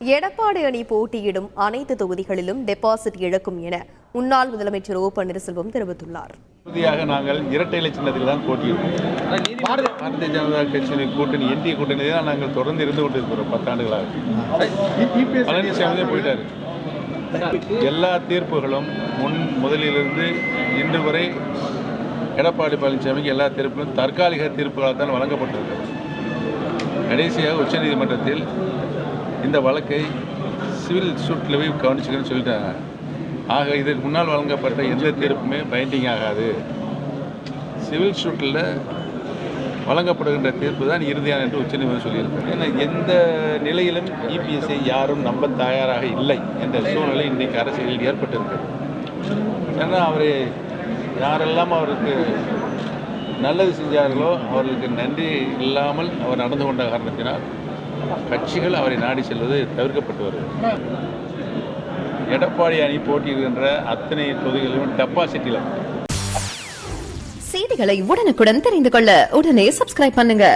எடப்பாடி அணி போட்டியிடும் அனைத்து தொகுதிகளிலும் டெபாசிட் இழக்கும் என முன்னாள் முதலமைச்சர் ஓ பன்னீர்செல்வம் தெரிவித்துள்ளார். உறுதியாக நாங்கள் இரட்டை இலை சின்னத்தில் தான் போட்டியிடுவோம். பாரதிய ஜனதா கட்சியின் கூட்டணி என்டிஏ கூட்டணி தான் நாங்கள் தொடர்ந்து இருந்து கொண்டிருக்கிறோம் 10 ஆண்டுகளாக. பழனிசாமி போயிட்டாரு. எல்லா தீர்ப்புகளும் முதலிலிருந்து இன்று வரை எடப்பாடி பழனிசாமிக்கு எல்லா தீர்ப்புகளும் தற்காலிக தீர்ப்புகளால் தான் வழங்கப்பட்டிருக்கிறது. கடைசியாக உச்சநீதிமன்றத்தில் இந்த வழக்கை சிவில் சூட்டில் போய் கவனிச்சுக்கன்னு சொல்லிட்டாங்க. ஆக இதற்கு முன்னால் வழங்கப்பட்ட எந்த தீர்ப்புமே பைண்டிங் ஆகாது. சிவில் சூட்டில் வழங்கப்படுகின்ற தீர்ப்பு தான் இறுதியான என்று உச்சநீதிமன்றம் சொல்லியிருக்காங்க. ஏன்னா எந்த நிலையிலும் இபிஎஸ்ஐ யாரும் நம்ப தயாராக இல்லை என்ற சூழ்நிலை இன்றைக்கு அரசியலில் ஏற்பட்டிருக்கிறது. ஏன்னா அவர் யாரெல்லாம் அவருக்கு நல்லது செஞ்சார்களோ அவர்களுக்கு நன்றி இல்லாமல் அவர் நடந்து கொண்ட காரணத்தினால் கட்சிகள் அவரை நாடி செல்வது தவிர்க்கப்பட்டு வருகிறது. எடப்பாடி அணி போட்டியிடுகின்ற அத்தனை தொகுதிகளிலும் டெபாசிட்டில் செய்திகளை உடனுக்குடன் தெரிந்து கொள்ள உடனே சப்ஸ்கிரைப் பண்ணுங்க.